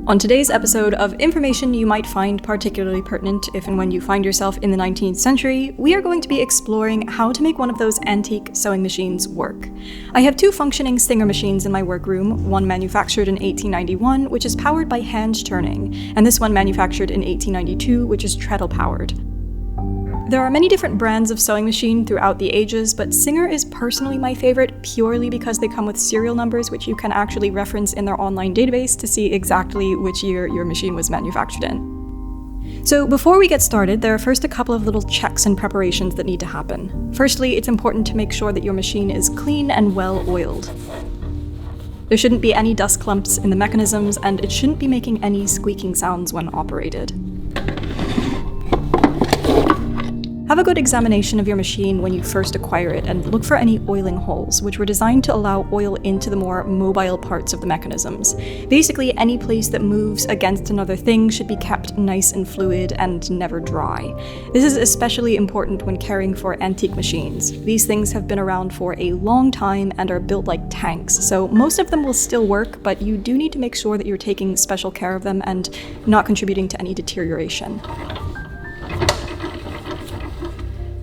On today's episode of information you might find particularly pertinent if and when you find yourself in the 19th century, we are going to be exploring how to make one of those antique sewing machines work. I have two functioning Singer machines in my workroom, one manufactured in 1891, which is powered by hand turning, and this one manufactured in 1892, which is treadle powered. There are many different brands of sewing machine throughout the ages, but Singer is personally my favorite purely because they come with serial numbers which you can actually reference in their online database to see exactly which year your machine was manufactured in. So before we get started, there are first a couple of little checks and preparations that need to happen. Firstly, it's important to make sure that your machine is clean and well oiled. There shouldn't be any dust clumps in the mechanisms, and it shouldn't be making any squeaking sounds when operated. Have a good examination of your machine when you first acquire it and look for any oiling holes, which were designed to allow oil into the more mobile parts of the mechanisms. Basically, any place that moves against another thing should be kept nice and fluid and never dry. This is especially important when caring for antique machines. These things have been around for a long time and are built like tanks, so most of them will still work, but you do need to make sure that you're taking special care of them and not contributing to any deterioration.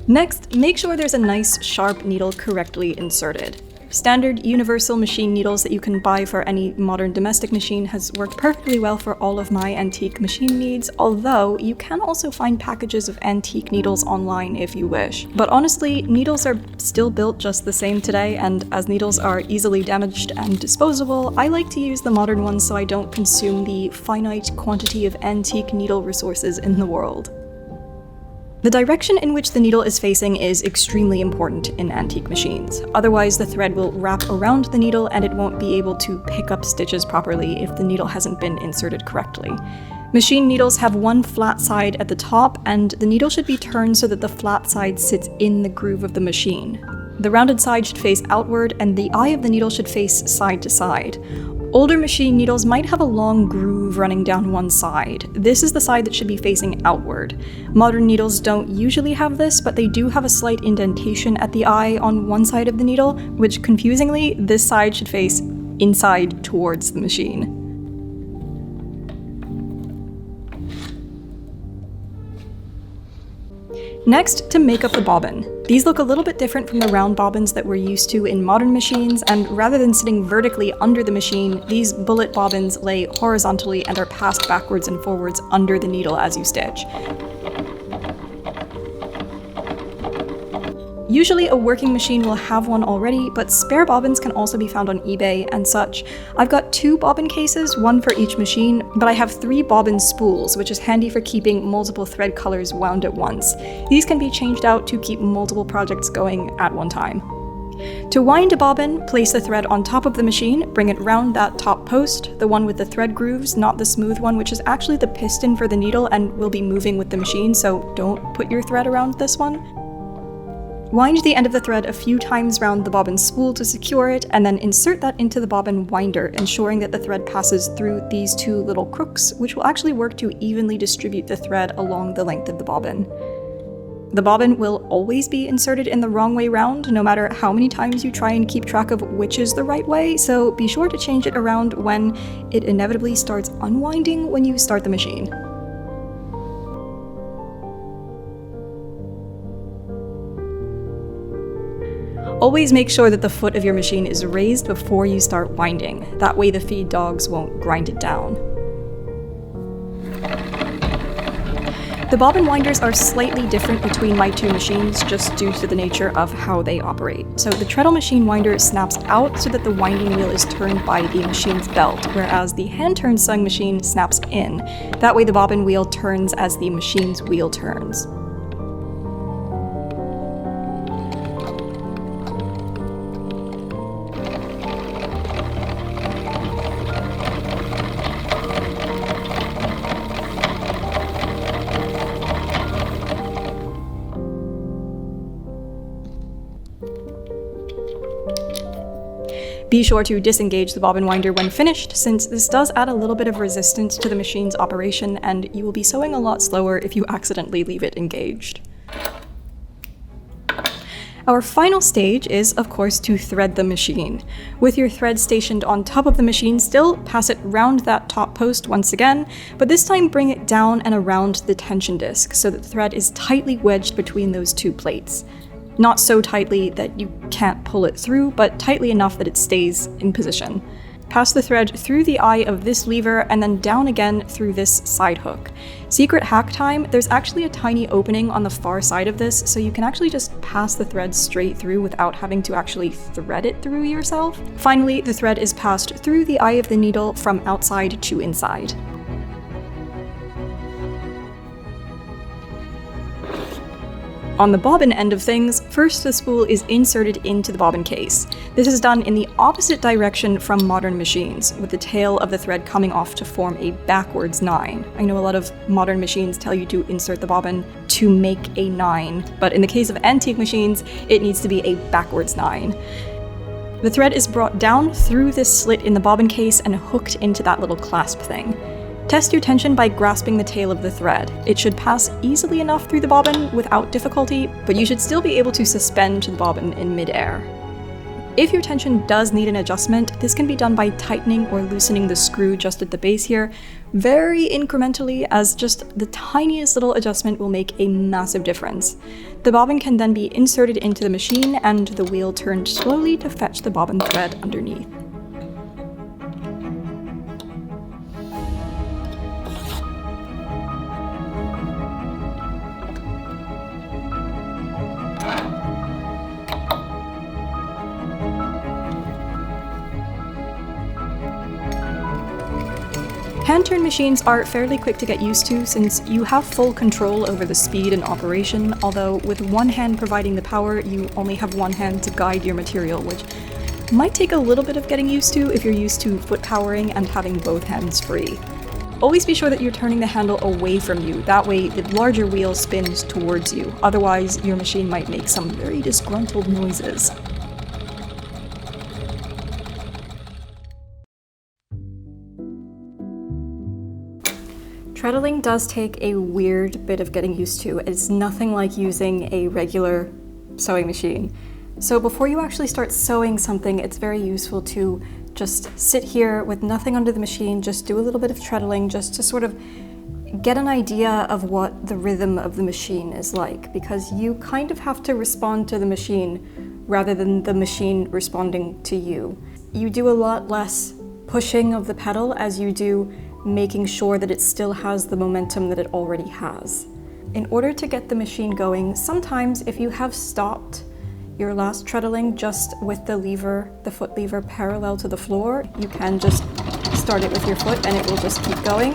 Next, make sure there's a nice, sharp needle correctly inserted. Standard universal machine needles that you can buy for any modern domestic machine has worked perfectly well for all of my antique machine needs, although you can also find packages of antique needles online if you wish. But honestly, needles are still built just the same today, and as needles are easily damaged and disposable, I like to use the modern ones so I don't consume the finite quantity of antique needle resources in the world. The direction in which the needle is facing is extremely important in antique machines. Otherwise, the thread will wrap around the needle and it won't be able to pick up stitches properly if the needle hasn't been inserted correctly. Machine needles have one flat side at the top, and the needle should be turned so that the flat side sits in the groove of the machine. The rounded side should face outward, and the eye of the needle should face side to side. Older machine needles might have a long groove running down one side. This is the side that should be facing outward. Modern needles don't usually have this, but they do have a slight indentation at the eye on one side of the needle, which confusingly, this side should face inside towards the machine. Next, to make up the bobbin. These look a little bit different from the round bobbins that we're used to in modern machines, and rather than sitting vertically under the machine, these bullet bobbins lay horizontally and are passed backwards and forwards under the needle as you stitch. Usually a working machine will have one already, but spare bobbins can also be found on eBay and such. I've got 2 bobbin cases, one for each machine, but I have 3 bobbin spools, which is handy for keeping multiple thread colors wound at once. These can be changed out to keep multiple projects going at one time. To wind a bobbin, place the thread on top of the machine, bring it round that top post, the one with the thread grooves, not the smooth one, which is actually the piston for the needle and will be moving with the machine, so don't put your thread around this one. Wind the end of the thread a few times round the bobbin spool to secure it, and then insert that into the bobbin winder, ensuring that the thread passes through these 2 little crooks, which will actually work to evenly distribute the thread along the length of the bobbin. The bobbin will always be inserted in the wrong way round, no matter how many times you try and keep track of which is the right way, so be sure to change it around when it inevitably starts unwinding when you start the machine. Always make sure that the foot of your machine is raised before you start winding. That way the feed dogs won't grind it down. The bobbin winders are slightly different between my 2 machines just due to the nature of how they operate. So the treadle machine winder snaps out so that the winding wheel is turned by the machine's belt, whereas the hand-turned sewing machine snaps in. That way the bobbin wheel turns as the machine's wheel turns. Be sure to disengage the bobbin winder when finished, since this does add a little bit of resistance to the machine's operation, and you will be sewing a lot slower if you accidentally leave it engaged. Our final stage is, of course, to thread the machine. With your thread stationed on top of the machine still, pass it round that top post once again, but this time bring it down and around the tension disc so that the thread is tightly wedged between those two plates. Not so tightly that you can't pull it through, but tightly enough that it stays in position. Pass the thread through the eye of this lever and then down again through this side hook. Secret hack time, there's actually a tiny opening on the far side of this, so you can actually just pass the thread straight through without having to actually thread it through yourself. Finally, the thread is passed through the eye of the needle from outside to inside. On the bobbin end of things, first the spool is inserted into the bobbin case. This is done in the opposite direction from modern machines, with the tail of the thread coming off to form a backwards 9. I know a lot of modern machines tell you to insert the bobbin to make a 9, but in the case of antique machines, it needs to be a backwards 9. The thread is brought down through this slit in the bobbin case and hooked into that little clasp thing. Test your tension by grasping the tail of the thread. It should pass easily enough through the bobbin without difficulty, but you should still be able to suspend the bobbin in mid-air. If your tension does need an adjustment, this can be done by tightening or loosening the screw just at the base here, very incrementally, as just the tiniest little adjustment will make a massive difference. The bobbin can then be inserted into the machine and the wheel turned slowly to fetch the bobbin thread underneath. Hand-turn machines are fairly quick to get used to since you have full control over the speed and operation, although with one hand providing the power, you only have one hand to guide your material, which might take a little bit of getting used to if you're used to foot powering and having both hands free. Always be sure that you're turning the handle away from you, that way the larger wheel spins towards you, otherwise your machine might make some very disgruntled noises. Treadling does take a weird bit of getting used to. It's nothing like using a regular sewing machine. So before you actually start sewing something, it's very useful to just sit here with nothing under the machine, just do a little bit of treadling, just to sort of get an idea of what the rhythm of the machine is like, because you kind of have to respond to the machine rather than the machine responding to you. You do a lot less pushing of the pedal as you do making sure that it still has the momentum that it already has. In order to get the machine going, sometimes if you have stopped your last treadling just with the lever, the foot lever parallel to the floor, you can just start it with your foot and it will just keep going.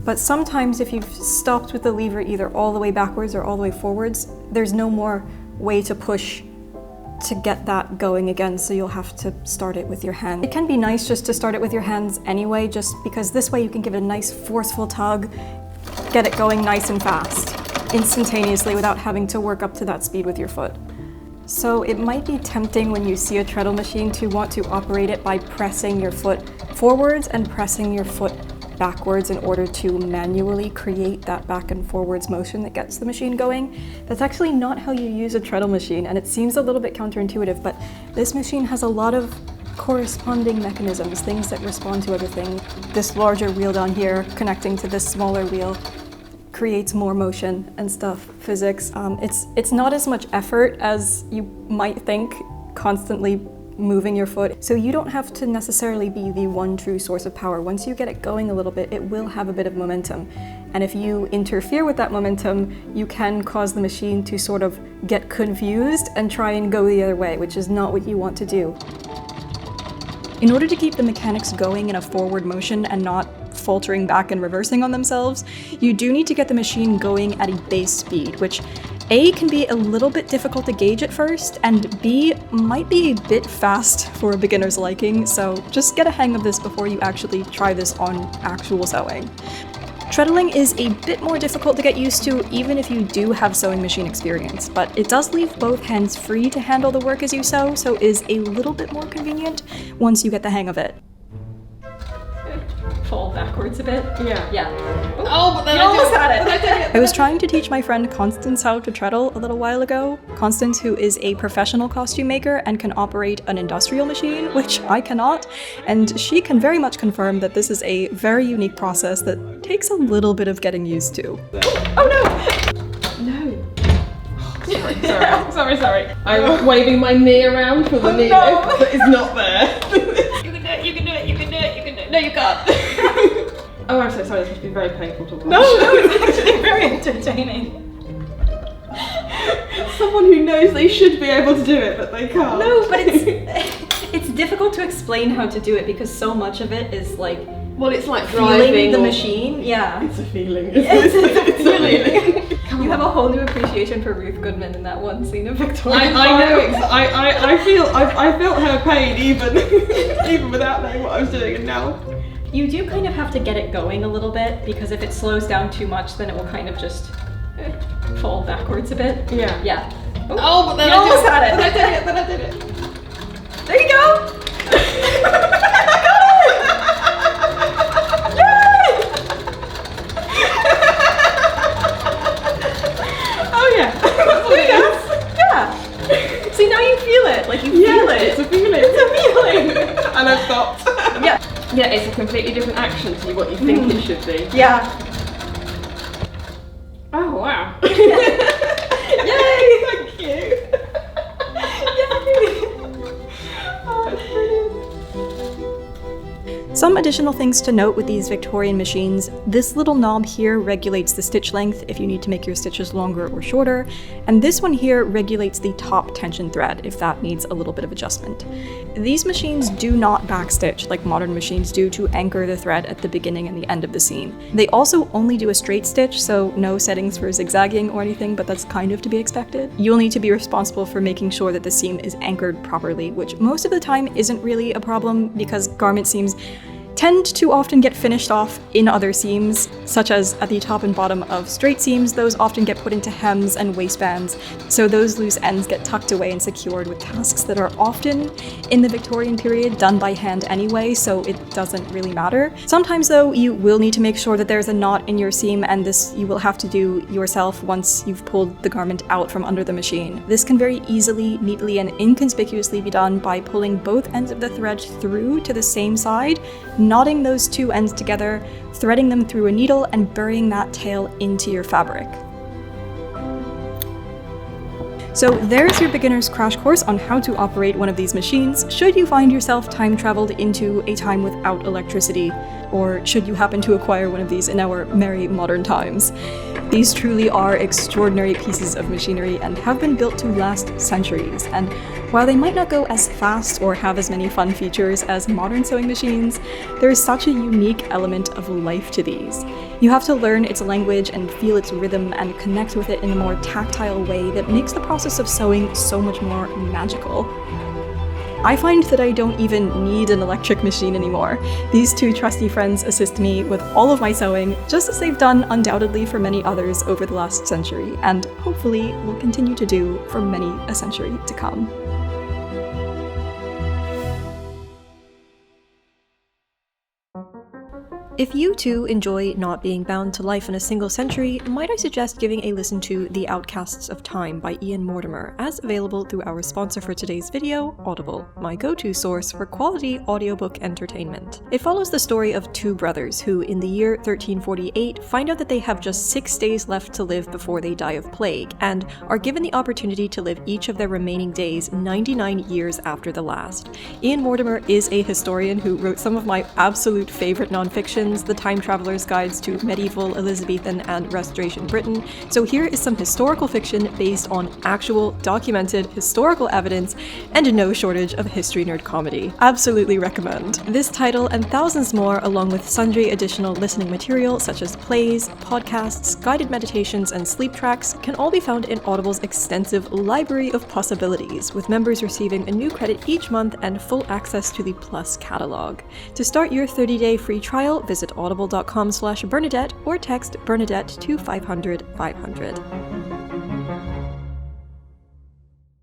But sometimes if you've stopped with the lever either all the way backwards or all the way forwards, there's no more way to push to get that going again, so you'll have to start it with your hand. It can be nice just to start it with your hands anyway, just because this way you can give it a nice forceful tug, get it going nice and fast, instantaneously without having to work up to that speed with your foot. So it might be tempting when you see a treadle machine to want to operate it by pressing your foot forwards and pressing your foot backwards in order to manually create that back and forwards motion that gets the machine going. That's actually not how you use a treadle machine, and it seems a little bit counterintuitive, but this machine has a lot of corresponding mechanisms, things that respond to everything. This larger wheel down here connecting to this smaller wheel creates more motion and stuff, physics. It's not as much effort as you might think, constantly moving your foot. So you don't have to necessarily be the one true source of power. Once you get it going a little bit, it will have a bit of momentum. And if you interfere with that momentum, you can cause the machine to sort of get confused and try and go the other way, which is not what you want to do. In order to keep the mechanics going in a forward motion and not faltering back and reversing on themselves, you do need to get the machine going at a base speed, which A, can be a little bit difficult to gauge at first, and B, might be a bit fast for a beginner's liking, so just get a hang of this before you actually try this on actual sewing. Treadling is a bit more difficult to get used to even if you do have sewing machine experience, but it does leave both hands free to handle the work as you sew, so is a little bit more convenient once you get the hang of it. fall backwards a bit. Yeah. Yeah. Oh, but then you almost had it. But I did it. I was trying to teach my friend Constance how to treadle a little while ago. Constance, who is a professional costume maker and can operate an industrial machine, which I cannot, and she can very much confirm that this is a very unique process that takes a little bit of getting used to. Oh no! No. Sorry. I'm waving my knee around for the knee lift that is not there. You can do it. No, you can't. Oh, I'm so sorry, this must be very painful to watch. No, it's actually very entertaining. Someone who knows they should be able to do it, but they can't. No, but it's difficult to explain how to do it because so much of it is like well, it's like feeling driving the machine. Yeah. It's a feeling. It's a feeling. You have a whole new appreciation for Ruth Goodman in that one scene of Victorian. I know. I felt her pain even without knowing what I was doing, and now. You do kind of have to get it going a little bit because if it slows down too much, then it will kind of just fall backwards a bit. Yeah. Yeah. Oh, but then you I almost had it. But I did it. There you go. Yeah. See, now you feel it. Like you feel it. It's a feeling. And I've stopped. Yeah. Yeah, it's a completely different action to what you think it should be. Yeah. Oh wow. Yay! Thank you. Oh, it's brilliant. Some additional things to note with these Victorian machines: this little knob here regulates the stitch length if you need to make your stitches longer or shorter, and this one here regulates the top tension thread if that needs a little bit of adjustment. These machines do not backstitch like modern machines do to anchor the thread at the beginning and the end of the seam. They also only do a straight stitch, so no settings for zigzagging or anything, but that's kind of to be expected. You'll need to be responsible for making sure that the seam is anchored properly, which most of the time isn't really a problem because garment seams tend to often get finished off in other seams, such as at the top and bottom of straight seams. Those often get put into hems and waistbands, so those loose ends get tucked away and secured with tasks that are often, in the Victorian period, done by hand anyway, so it doesn't really matter. Sometimes though, you will need to make sure that there's a knot in your seam, and this you will have to do yourself once you've pulled the garment out from under the machine. This can very easily, neatly, and inconspicuously be done by pulling both ends of the thread through to the same side, knotting those two ends together, threading them through a needle, and burying that tail into your fabric. So there's your beginner's crash course on how to operate one of these machines, should you find yourself time traveled into a time without electricity, or should you happen to acquire one of these in our merry modern times. These truly are extraordinary pieces of machinery and have been built to last centuries, and while they might not go as fast or have as many fun features as modern sewing machines, there is such a unique element of life to these. You have to learn its language and feel its rhythm and connect with it in a more tactile way that makes the process of sewing so much more magical. I find that I don't even need an electric machine anymore. These two trusty friends assist me with all of my sewing, just as they've done undoubtedly for many others over the last century, and hopefully will continue to do for many a century to come. If you too enjoy not being bound to life in a single century, might I suggest giving a listen to The Outcasts of Time by Ian Mortimer, as available through our sponsor for today's video, Audible, my go-to source for quality audiobook entertainment. It follows the story of two brothers who, in the year 1348, find out that they have just 6 days left to live before they die of plague, and are given the opportunity to live each of their remaining days 99 years after the last. Ian Mortimer is a historian who wrote some of my absolute favorite nonfiction, The Time Traveler's Guides to Medieval, Elizabethan, and Restoration Britain, so here is some historical fiction based on actual, documented, historical evidence, and no shortage of history nerd comedy. Absolutely recommend. This title and thousands more, along with sundry additional listening material such as plays, podcasts, guided meditations, and sleep tracks, can all be found in Audible's extensive library of possibilities, with members receiving a new credit each month and full access to the Plus catalog. To start your 30-day free trial, visit audible.com/Bernadette or text Bernadette to 500 500.